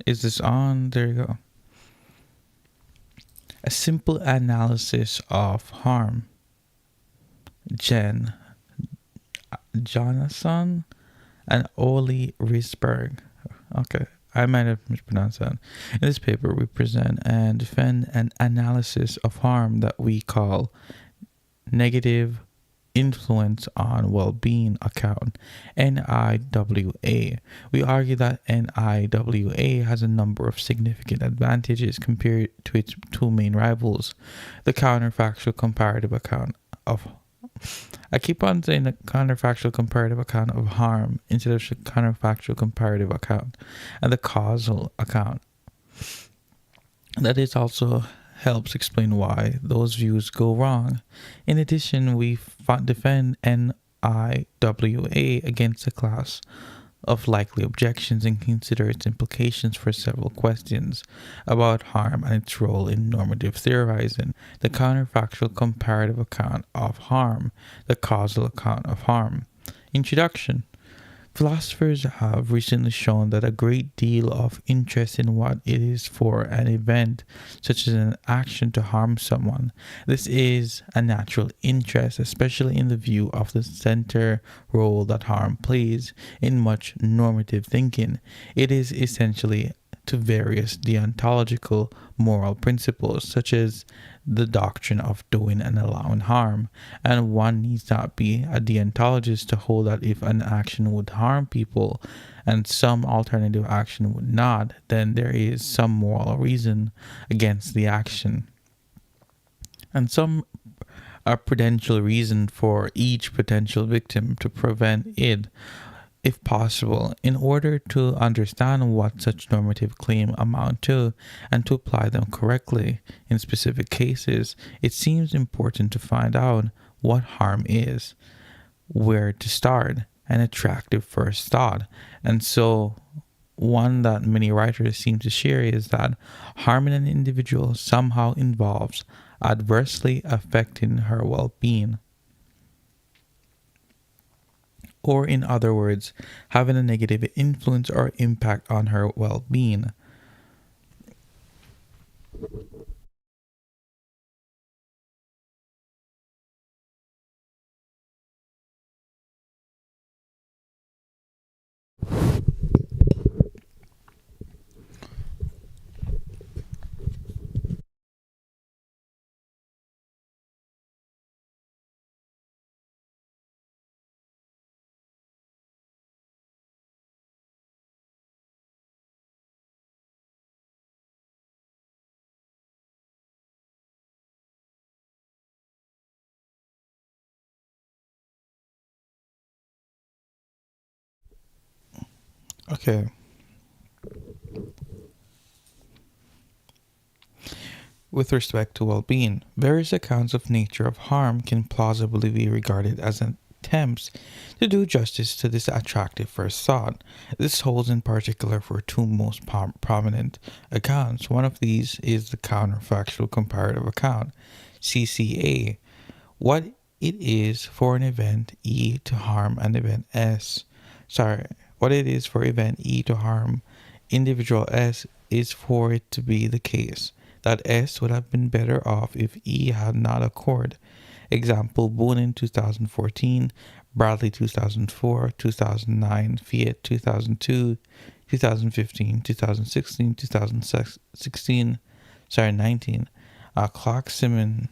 Is this on? There you go. A simple analysis of harm. Jonathan and Oli Risberg. Okay, I might have mispronounced that. In this paper, we present and defend an analysis of harm that we call negative influence on well-being account, NIWA. We argue that NIWA has a number of significant advantages compared to its two main rivals, the counterfactual comparative account of I keep on saying the counterfactual comparative account of harm instead of counterfactual comparative account, and the causal account. That is also helps explain why those views go wrong. In addition, we defend NIWA against a class of likely objections and consider its implications for several questions about harm and its role in normative theorizing, the counterfactual comparative account of harm, the causal account of harm. Introduction. Philosophers have recently shown that a great deal of interest in what it is for an event, such as an action to harm someone. This is a natural interest, especially in the view of the center role that harm plays in much normative thinking. It is essentially to various deontological moral principles, such as the doctrine of doing and allowing harm, and one needs not be a deontologist to hold that if an action would harm people and some alternative action would not, then there is some moral reason against the action and some a prudential reason for each potential victim to prevent it, if possible. In order to understand what such normative claims amount to and to apply them correctly in specific cases, it seems important to find out what harm is, where to start, an attractive first thought. And so one that many writers seem to share is that harming an individual somehow involves adversely affecting her well-being, or in other words, having a negative influence or impact on her well-being. Okay. With respect to well-being, various accounts of nature of harm can plausibly be regarded as attempts to do justice to this attractive first thought. This holds in particular for two most prominent accounts. One of these is the counterfactual comparative account, CCA. What it is for an event E to harm an event S. What it is for event E to harm individual S is for it to be the case that S would have been better off if E had not occurred. Example, Bonin 2014, Bradley 2004, 2009, Fiat 2002, 2015, 2016, 19, Clark Simon,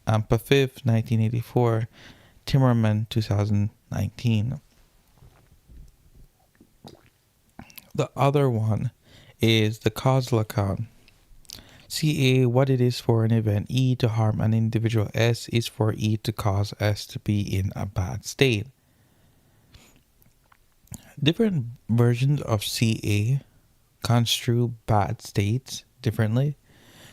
Pafif 1984, Timmerman 2019. The other one is the causal account. CA, what it is for an event E to harm an individual S is for E to cause S to be in a bad state. Different versions of CA construe bad states differently.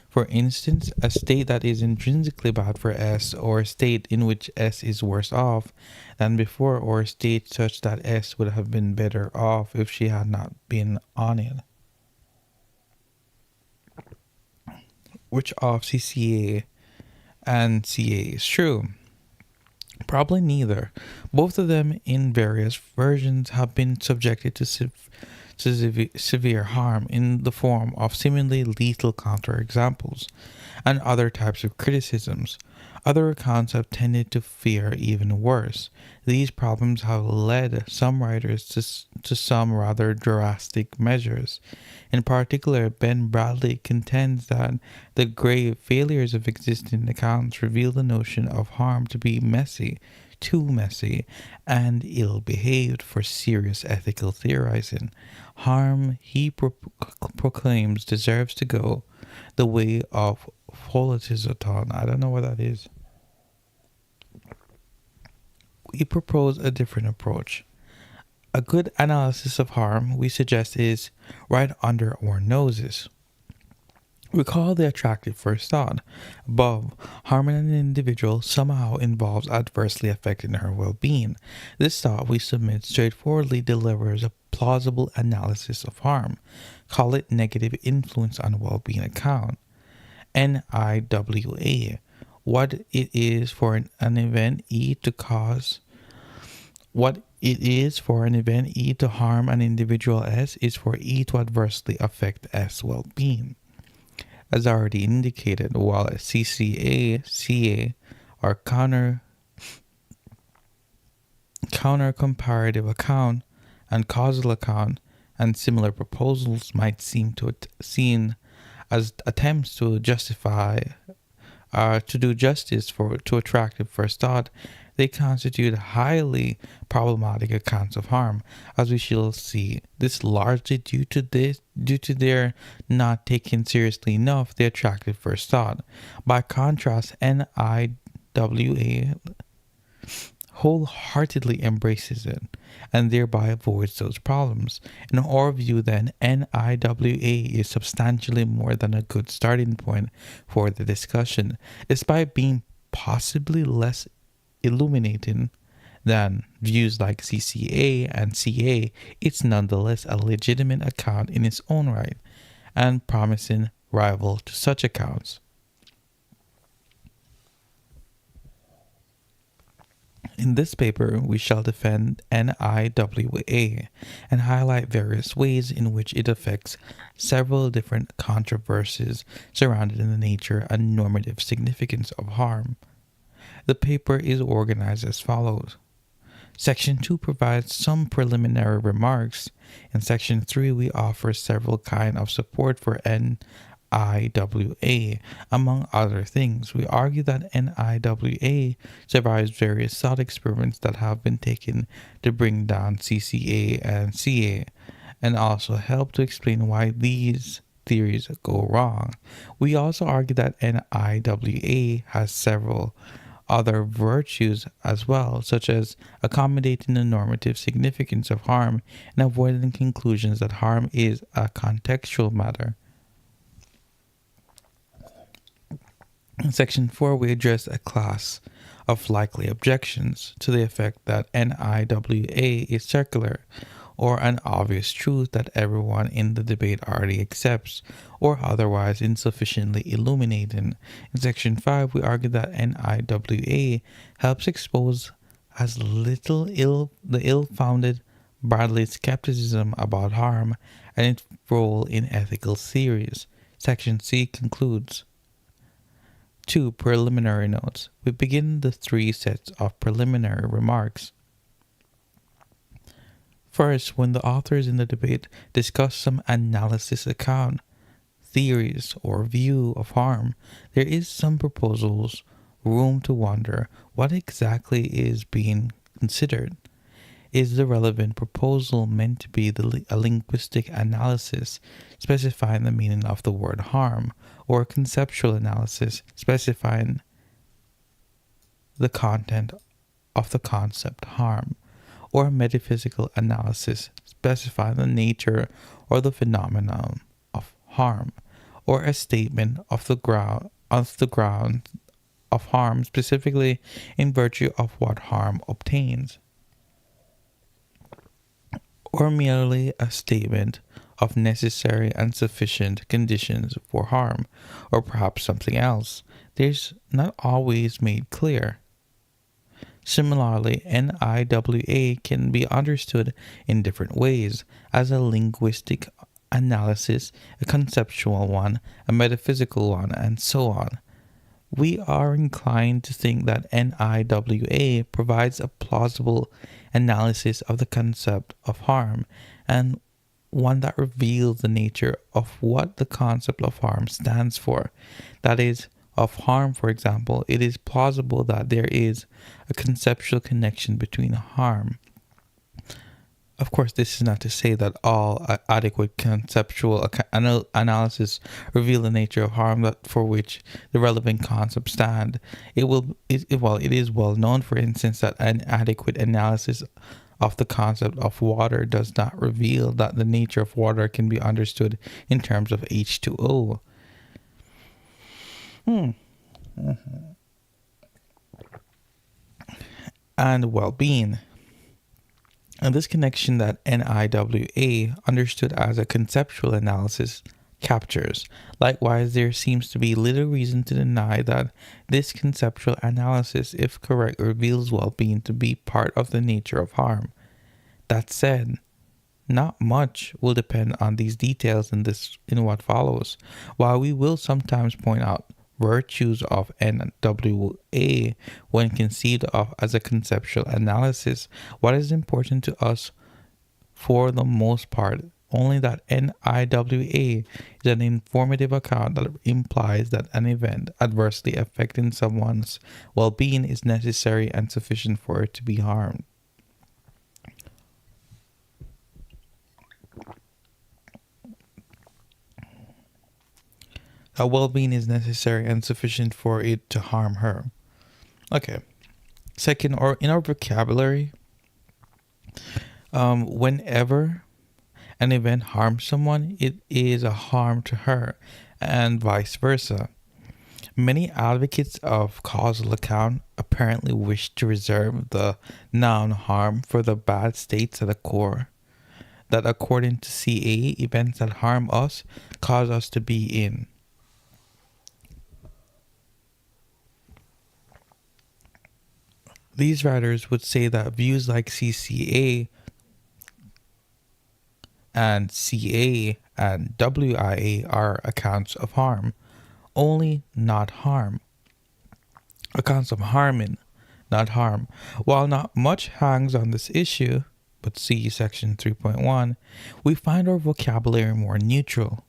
For instance, a state that is intrinsically bad for S, or a state in which S is worse off than before, or a state such that S would have been better off if she had not been on it. Which of CCA and CA is true? Probably neither. Both of them, in various versions, have been subjected to to severe harm in the form of seemingly lethal counterexamples and other types of criticisms. Other accounts have tended to fear even worse. These problems have led some writers to some rather drastic measures. In particular, Ben Bradley contends that the grave failures of existing accounts reveal the notion of harm to be messy, too messy, and ill behaved for serious ethical theorizing. Harm, he proclaims, deserves to go the way of Folatizoton. I don't know what that is. We propose a different approach. A good analysis of harm, we suggest, is right under our noses. Recall the attractive first thought. Above, harm in an individual somehow involves adversely affecting her well-being. This thought, we submit, straightforwardly delivers a plausible analysis of harm. Call it negative influence on well-being account. NIWA. What it is for an event E to cause what it is for an event E to harm an individual S is for E to adversely affect S well-being. As already indicated, while CCA, CA are counter comparative account and causal account, and similar proposals might seem seen as attempts to justify to do justice to attractive first thought, they constitute highly problematic accounts of harm, as we shall see. This largely due to their not taking seriously enough the attractive first thought. By contrast, NIWA wholeheartedly embraces it and thereby avoids those problems. In our view, then, NIWA is substantially more than a good starting point for the discussion. Despite being possibly less illuminating than views like CCA and CA, it's nonetheless a legitimate account in its own right and promising rival to such accounts. In this paper, we shall defend NIWA and highlight various ways in which it affects several different controversies surrounding the nature and normative significance of harm. The paper is organized as follows. Section 2 provides some preliminary remarks. In Section 3, we offer several kinds of support for NIWA. Among other things, we argue that NIWA survives various thought experiments that have been taken to bring down CCA and CA, and also help to explain why these theories go wrong. We also argue that NIWA has several other virtues as well, such as accommodating the normative significance of harm and avoiding conclusions that harm is a contextual matter. In Section 4, we address a class of likely objections to the effect that NIWA is circular, or an obvious truth that everyone in the debate already accepts, or otherwise insufficiently illuminating. In Section 5, we argue that NIWA helps expose as little the ill-founded Bradley skepticism about harm and its role in ethical theories. Section C concludes. 2. Preliminary notes. We begin the 3 sets of preliminary remarks. First, when the authors in the debate discuss some analysis account, theories, or view of harm, there is some proposals room to wonder what exactly is being considered. Is the relevant proposal meant to be a linguistic analysis specifying the meaning of the word harm, or a conceptual analysis specifying the content of the concept harm, or a metaphysical analysis specifying the nature or the phenomenon of harm, or a statement of the ground of harm specifically in virtue of what harm obtains, or merely a statement of necessary and sufficient conditions for harm, or perhaps something else. There's not always made clear. Similarly, NIWA can be understood in different ways as a linguistic analysis, a conceptual one, a metaphysical one, and so on. We are inclined to think that NIWA provides a plausible analysis of the concept of harm and one that reveals the nature of what the concept of harm stands for. That is, of harm, for example, it is plausible that there is a conceptual connection between harm. Of course, this is not to say that all adequate conceptual analysis reveal the nature of harm that for which the relevant concepts stand. It is well known, for instance, that an adequate analysis of the concept of water does not reveal that the nature of water can be understood in terms of H2O. And well-being. And this connection that NIWA, understood as a conceptual analysis, captures. Likewise, there seems to be little reason to deny that this conceptual analysis, if correct, reveals well-being to be part of the nature of harm. That said, not much will depend on these details in what follows. While we will sometimes point out virtues of NWA when conceived of as a conceptual analysis, what is important to us for the most part only that NIWA is an informative account that implies that an event adversely affecting someone's well-being is necessary and sufficient for it to be harmed. That well-being is necessary and sufficient for it to harm her. Okay. Second, or in our vocabulary, whenever an event harms someone, it is a harm to her, and vice versa. Many advocates of causal account apparently wish to reserve the noun harm for the bad states at the core. That according to CA, events that harm us cause us to be in. These writers would say that views like CCA and CA and WIA are accounts of harm, only not harm. Accounts of harming, not harm. While not much hangs on this issue, but see section 3.1, we find our vocabulary more natural.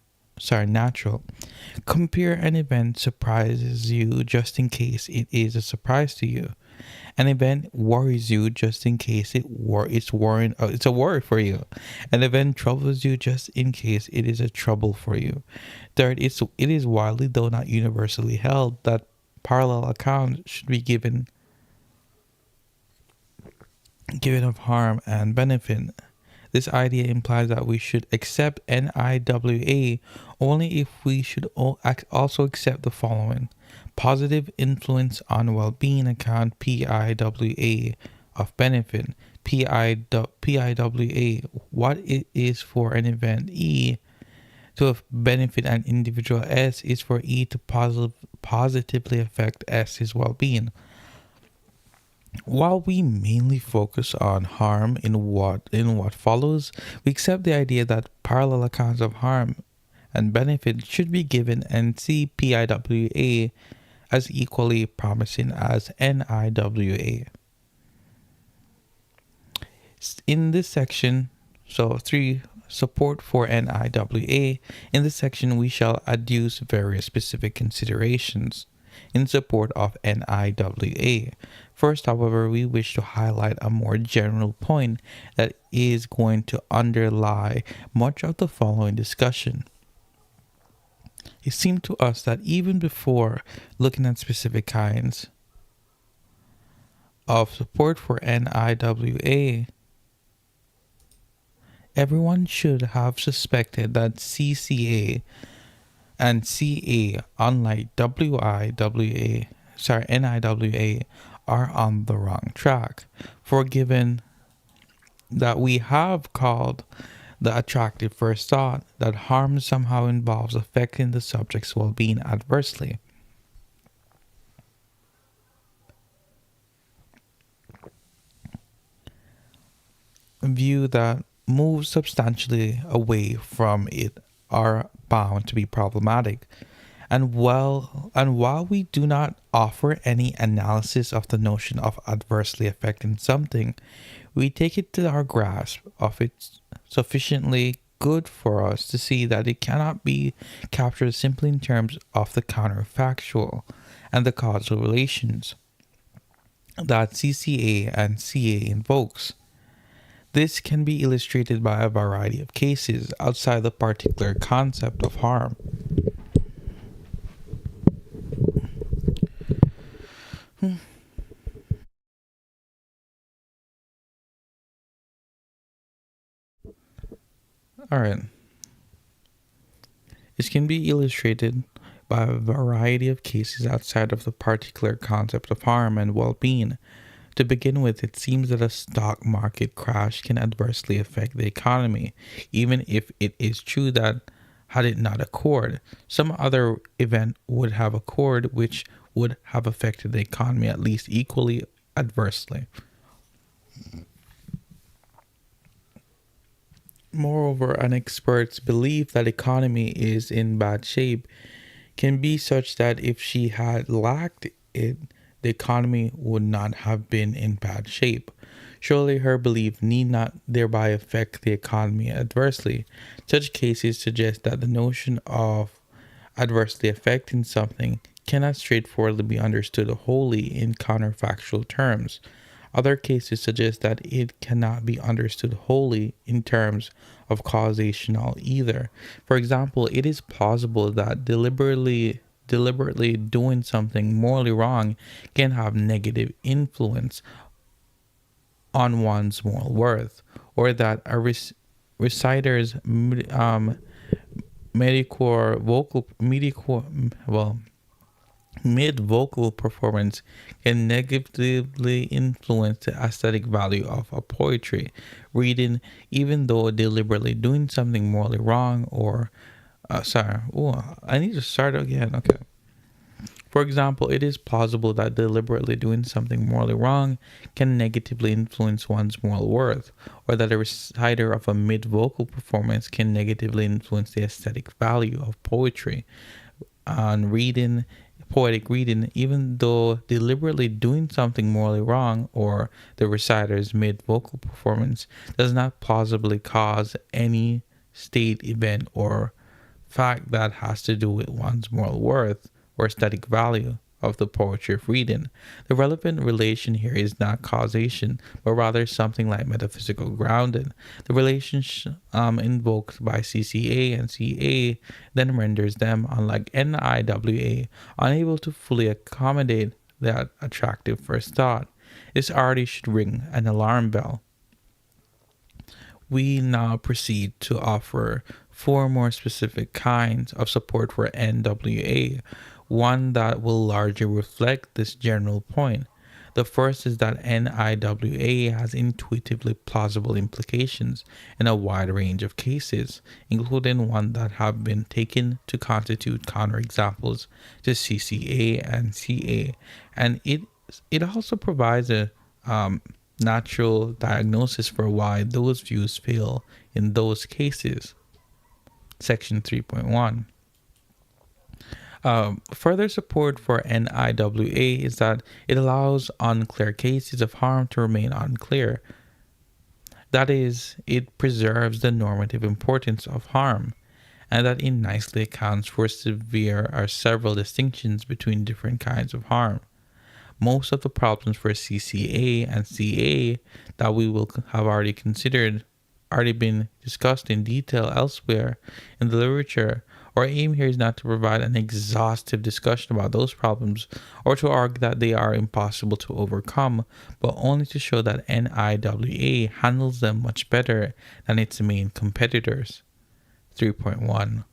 Compare an event surprises you just in case it is a surprise to you. An event worries you just in case it's a worry for you. An event troubles you just in case it is a trouble for you. Third, it is widely, though not universally held, that parallel accounts should be given of harm and benefit. This idea implies that we should accept NIWA only if we should also accept the following. Positive influence on well-being account PIWA of benefit. PIWA, what it is for an event. E, to benefit an individual. S is for E to positively affect S's well-being. While we mainly focus on harm in what follows, we accept the idea that parallel accounts of harm and benefit should be given and see PIWA as equally promising as NIWA. In this section, so 3, support for NIWA. In this section, we shall adduce various specific considerations in support of NIWA. First, however, we wish to highlight a more general point that is going to underlie much of the following discussion. It seemed to us that even before looking at specific kinds of support for NIWA, everyone should have suspected that CCA and CA, unlike NIWA, are on the wrong track. For given that we have called the attractive first thought that harm somehow involves affecting the subject's well-being adversely. view that move substantially away from it are bound to be problematic. And while we do not offer any analysis of the notion of adversely affecting something, we take it to our grasp of it sufficiently good for us to see that it cannot be captured simply in terms of the counterfactual and the causal relations that CCA and CA invokes. This can be illustrated by a variety of cases outside the particular concept of harm. All right. This can be illustrated by a variety of cases outside of the particular concept of harm and well being. To begin with, it seems that a stock market crash can adversely affect the economy, even if it is true that had it not occurred, some other event would have occurred which would have affected the economy at least equally adversely. Moreover, an expert's belief that economy is in bad shape can be such that if she had lacked it, the economy would not have been in bad shape. Surely her belief need not thereby affect the economy adversely. Such cases suggest that the notion of adversely affecting something cannot straightforwardly be understood wholly in counterfactual terms. Other cases suggest that it cannot be understood wholly in terms of causational either. For example, it is plausible that deliberately doing something morally wrong can have negative influence on one's moral worth, or that a reciter's mediocre vocal mediocre well mid vocal performance can negatively influence the aesthetic value of a poetry reading, even though deliberately doing something morally wrong or sorry. Oh, I need to start again. Okay. For example, it is plausible that deliberately doing something morally wrong can negatively influence one's moral worth, or that a reciter of a mid vocal performance can negatively influence the aesthetic value of poetry on reading poetic reading, even though deliberately doing something morally wrong or the reciter's mid vocal performance does not plausibly cause any state event or fact that has to do with one's moral worth or aesthetic value of the poetry of reading. The relevant relation here is not causation, but rather something like metaphysical grounding. The relation invoked by CCA and CA then renders them, unlike NIWA, unable to fully accommodate that attractive first thought. This already should ring an alarm bell. We now proceed to offer four more specific kinds of support for NWA, one that will largely reflect this general point. The first is that NIWA has intuitively plausible implications in a wide range of cases, including one that have been taken to constitute counterexamples to CCA and CA, and it also provides a natural diagnosis for why those views fail in those cases. Section 3.1. Further support for NIWA is that it allows unclear cases of harm to remain unclear. That is, it preserves the normative importance of harm, and that it nicely accounts for severe or several distinctions between different kinds of harm. Most of the problems for CCA and CA that we will have already been discussed in detail elsewhere in the literature. Our aim here is not to provide an exhaustive discussion about those problems or to argue that they are impossible to overcome, but only to show that NIWA handles them much better than its main competitors. 3.1.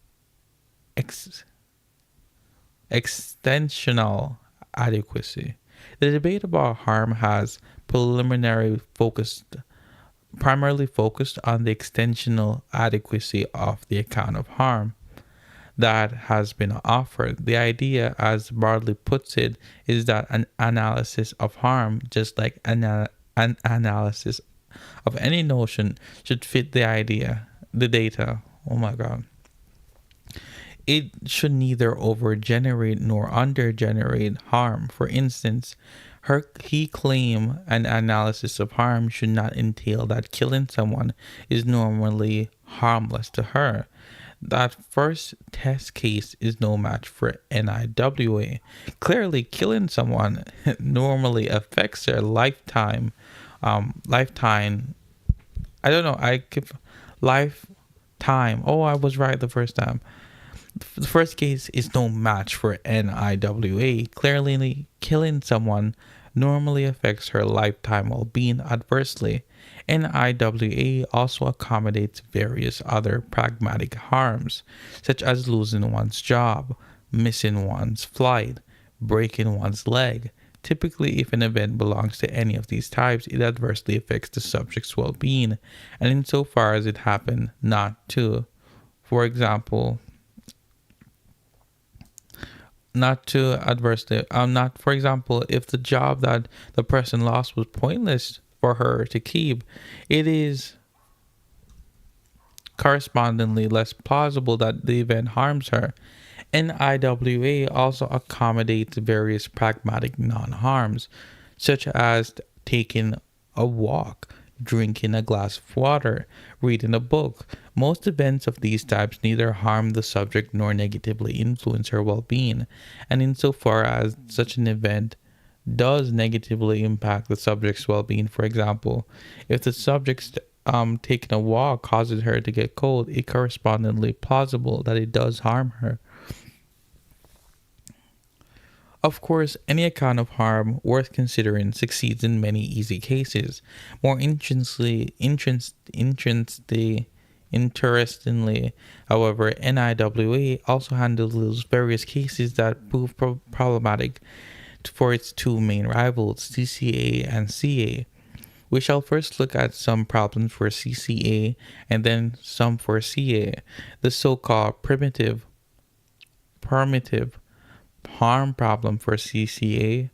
Extensional adequacy. The debate about harm has primarily focused on the extensional adequacy of the account of harm that has been offered. The idea, as Bardley puts it, is that an analysis of harm, just like an analysis of any notion should fit the data. Oh my god. It should neither over-generate nor under-generate harm. For instance, her key claim and analysis of harm should not entail that killing someone is normally harmless to her. That first test case is no match for NIWA. Clearly, killing someone normally affects their lifetime. Lifetime. I don't know. I give lifetime. Oh, I was right the first time. The first case is no match for NIWA. Clearly, killing someone normally affects her lifetime well-being adversely. NIWA also accommodates various other pragmatic harms, such as losing one's job, missing one's flight, breaking one's leg. Typically, if an event belongs to any of these types, it adversely affects the subject's well-being, and insofar as it happened not to. For example, for example, if the job that the person lost was pointless for her to keep, it is correspondingly less plausible that the event harms her. NIWA also accommodates various pragmatic non-harms, such as taking a walk, drinking a glass of water, reading a book. Most events of these types neither harm the subject nor negatively influence her well-being, and insofar as such an event does negatively impact the subject's well-being, for example, if the subject's taking a walk causes her to get cold, it correspondingly plausible that it does harm her. Of course, any account of harm worth considering succeeds in many easy cases. More interestingly, however, NIWA also handles various cases that prove problematic for its two main rivals, CCA and CA. We shall first look at some problems for CCA and then some for CA. The so-called primitive harm problem for CCA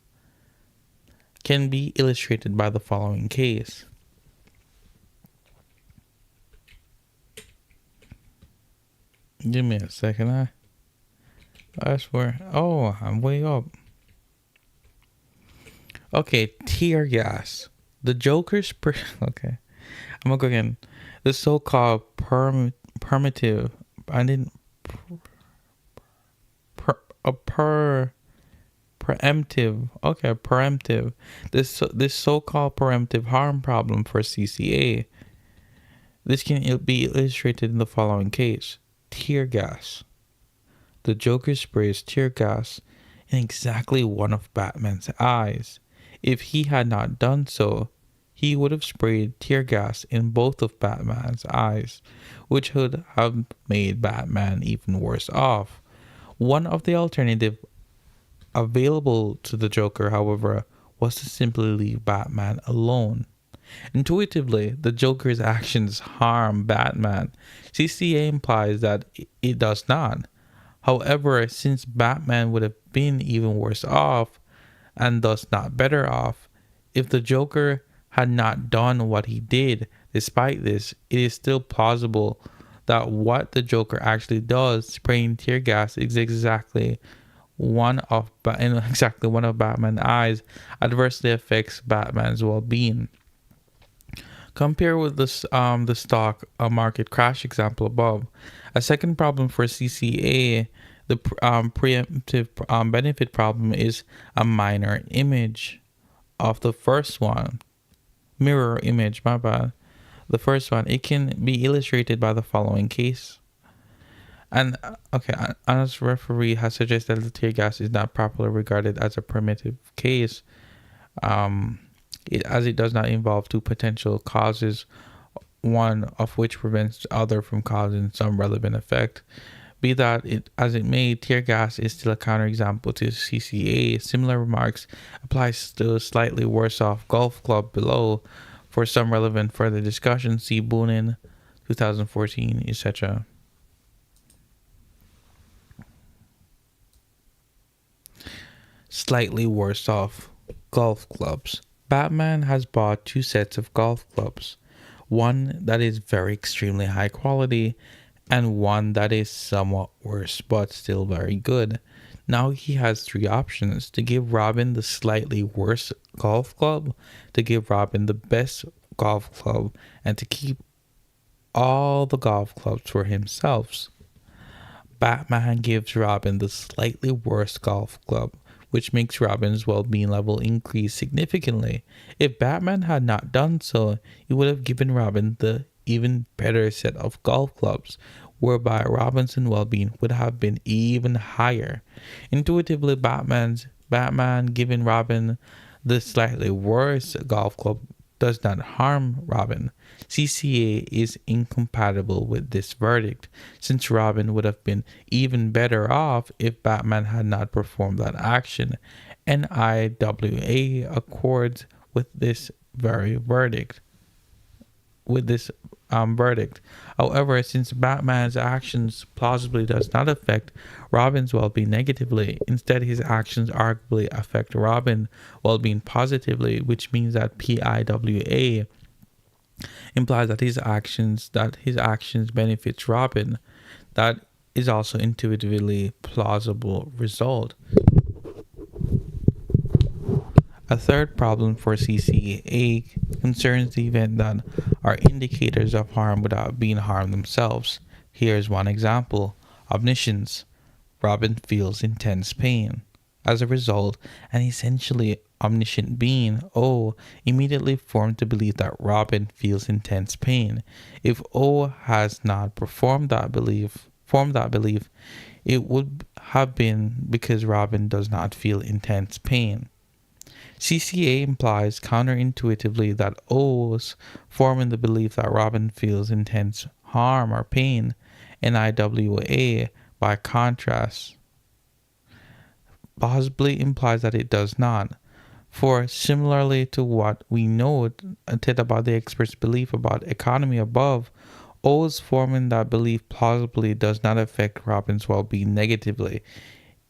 can be illustrated by the following case. Give me a second. I swear. Oh, I'm way up. Okay, tear gas. The Joker's okay. I'm gonna go again. The so-called preemptive. I didn't. Preemptive. Okay, preemptive. This so-called preemptive harm problem for CCA. This can be illustrated in the following case: tear gas. The Joker sprays tear gas in exactly one of Batman's eyes. If he had not done so, he would have sprayed tear gas in both of Batman's eyes, which would have made Batman even worse off. One of the alternatives available to the Joker, however, was to simply leave Batman alone. Intuitively, the Joker's actions harm Batman. CCA implies that it does not. However, since Batman would have been even worse off, and thus not better off, if the Joker had not done what he did, despite this, it is still plausible that what the Joker actually does, spraying tear gas, is exactly one of Batman's eyes, adversely affects Batman's well-being. Compare with the stock market crash example above. A second problem for CCA, the preemptive benefit problem, is a mirror image of the first one. Mirror image, my bad. The first one. It can be illustrated by the following case. And okay, honest referee has suggested that the tear gas is not properly regarded as a primitive case, as it does not involve two potential causes, one of which prevents the other from causing some relevant effect. Be that as it may, tear gas is still a counterexample to CCA. Similar remarks applies to a slightly worse off golf club below. For some relevant further discussion, see Boonin, 2014, etc. Slightly worse off golf clubs. Batman has bought two sets of golf clubs, one that is very extremely high quality and one that is somewhat worse but still very good. Now he has three options: to give Robin the slightly worse golf club, to give Robin the best golf club, and to keep all the golf clubs for himself. Batman gives Robin the slightly worse golf club, which makes Robin's well being level increase significantly. If Batman had not done so, he would have given Robin the even better set of golf clubs, whereby Robin's well being would have been even higher. Intuitively, Batman giving Robin the slightly worse golf club does not harm Robin. CCA is incompatible with this verdict, since Robin would have been even better off if Batman had not performed that action. NIWA accords with this very verdict. With this verdict. However, since Batman's actions plausibly does not affect Robin's well-being negatively, instead his actions arguably affect Robin's well-being positively, which means that PIWA implies that his actions benefits Robin. That is also intuitively plausible result. A third problem for CCA concerns the event that are indicators of harm without being harmed themselves. Here's one example: omniscience. Robin feels intense pain. As a result, an essentially omniscient being, O, immediately formed the belief that Robin feels intense pain. If O has not formed that belief, it would have been because Robin does not feel intense pain. CCA implies counterintuitively that O's forming the belief that Robin feels intense harm or pain. NIWA, by contrast, possibly implies that it does not. For similarly to what we noted about the expert's belief about economy above, O's forming that belief plausibly does not affect Robin's well-being negatively.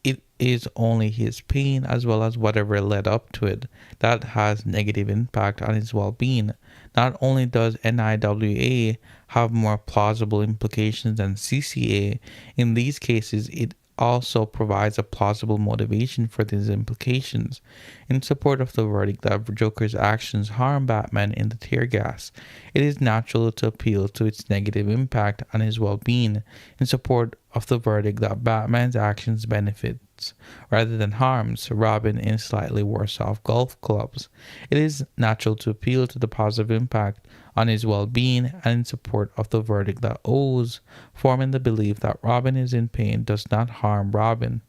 It is only his pain as well as whatever led up to it that has negative impact on his well-being. Not only does NIWA have more plausible implications than CCA, in these cases it also provides a plausible motivation for these implications. In support of the verdict that Joker's actions harm Batman in the tear gas, it is natural to appeal to its negative impact on his well-being. In support of the verdict that Batman's actions benefits rather than harms Robin in slightly worse off golf clubs, it is natural to appeal to the positive impact on his well-being, and in support of the verdict that O's forming the belief that Robin is in pain does not harm Robin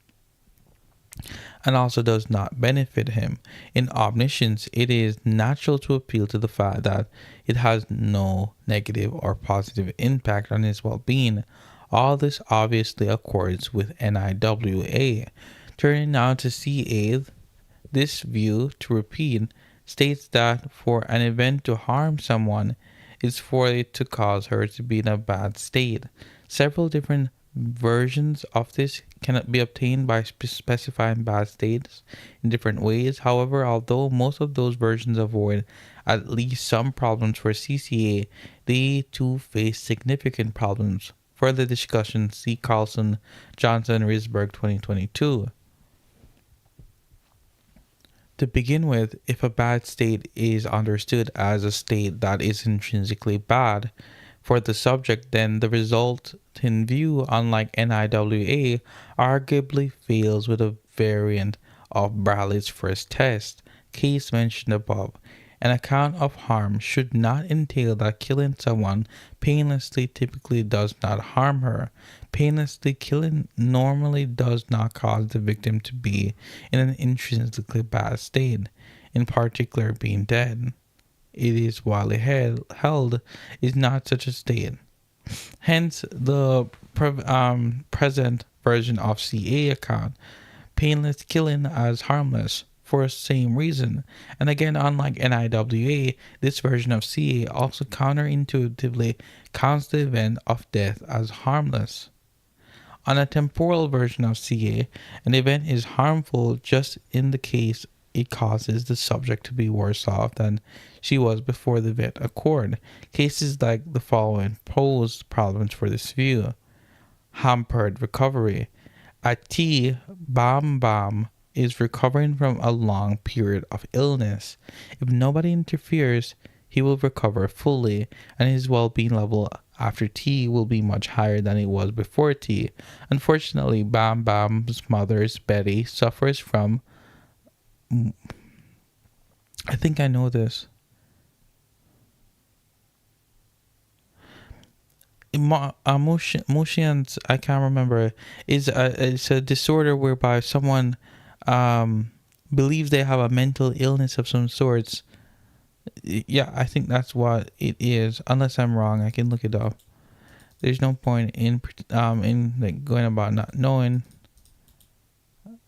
and also does not benefit him. In omniscience, it is natural to appeal to the fact that it has no negative or positive impact on his well-being. All this obviously accords with NIWA. Turning now to CA, this view, to repeat, states that for an event to harm someone is for it to cause her to be in a bad state. Several different versions of this can be obtained by specifying bad states in different ways. However, although most of those versions avoid at least some problems for CCA, they too face significant problems. Further discussion, see Carlson, Johnson, Risberg, 2022. To begin with, if a bad state is understood as a state that is intrinsically bad for the subject, then the resultant view, unlike NIWA, arguably fails with a variant of Bradley's first test, case mentioned above. An account of harm should not entail that killing someone painlessly typically does not harm her. Painlessly killing normally does not cause the victim to be in an intrinsically bad state, in particular being dead. It is widely held is not such a state. Hence, the present version of CA account painless killing as harmless for the same reason. And again, unlike NIWA, this version of CA also counterintuitively counts the event of death as harmless. On a temporal version of CA, an event is harmful just in the case it causes the subject to be worse off than she was before the vet accord. Cases like the following pose problems for this view. Hampered recovery. A T Bam Bam is recovering from a long period of illness. If nobody interferes, he will recover fully, and his well being level after T will be much higher than it was before T. Unfortunately, Bam Bam's mother, Betty, suffers from. I think I know this. Emotions, I can't remember, it's a disorder whereby someone um believes they have a mental illness of some sorts. Yeah, I think that's what it is. Unless I'm wrong, I can look it up. There's no point in like going about not knowing.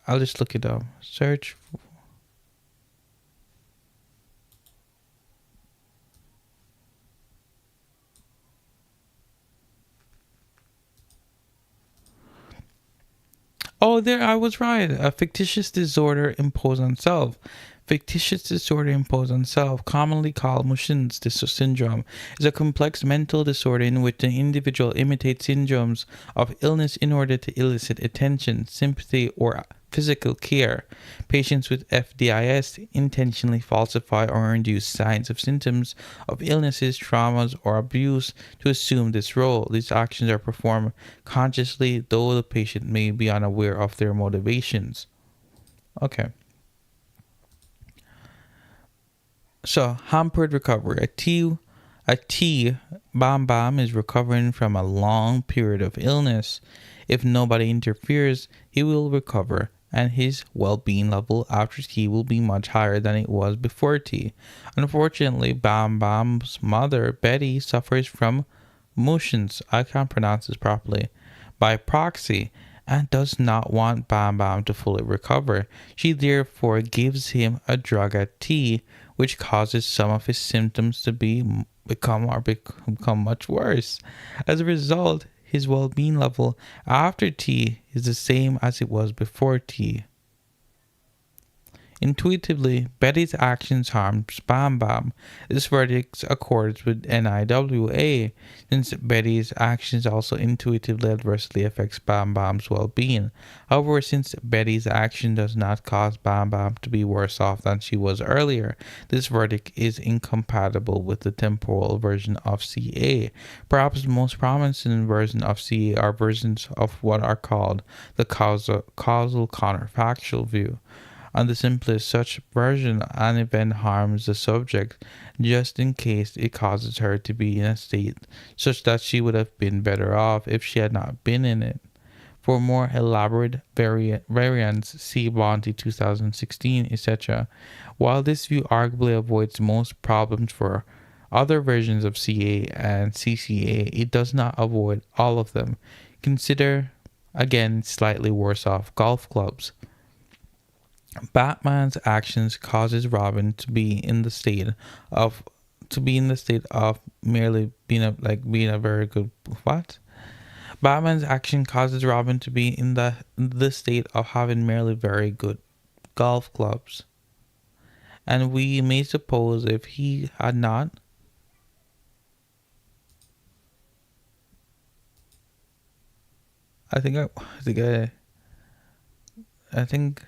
I'll just look it up. Search. Oh, there, I was right. A fictitious disorder imposed on self. Fictitious disorder imposed on self, commonly called Mushin's syndrome, is a complex mental disorder in which the individual imitates syndromes of illness in order to elicit attention, sympathy, or physical care. Patients with FDIS intentionally falsify or induce signs of symptoms of illnesses, traumas, or abuse to assume this role. These actions are performed consciously, though the patient may be unaware of their motivations. Okay. So, hampered recovery. A T Bam Bam is recovering from a long period of illness. If nobody interferes, he will recover, and his well being level after T will be much higher than it was before T. Unfortunately, Bam Bam's mother, Betty, suffers from motions. I can't pronounce this properly. By proxy, and does not want Bam Bam to fully recover. She therefore gives him a drug at T, which causes some of his symptoms to become much worse. As a result, his well-being level after T is the same as it was before T. Intuitively, Betty's actions harms Bam Bam. This verdict accords with NIWA, since Betty's actions also intuitively adversely affects Bam Bam's well-being. However, since Betty's action does not cause Bam Bam to be worse off than she was earlier, this verdict is incompatible with the temporal version of CA. Perhaps the most promising version of CA are versions of what are called the causal counterfactual view. On the simplest such version, an event harms the subject just in case it causes her to be in a state such that she would have been better off if she had not been in it. For more elaborate variants, see Bonte 2016, etc. While this view arguably avoids most problems for other versions of CA and CCA, it does not avoid all of them. Consider, again, slightly worse off golf clubs. Batman's actions causes Robin to be in the state of merely being a very good what? Batman's action causes Robin to be in the state of having merely very good golf clubs. And we may suppose if he had not, I think I think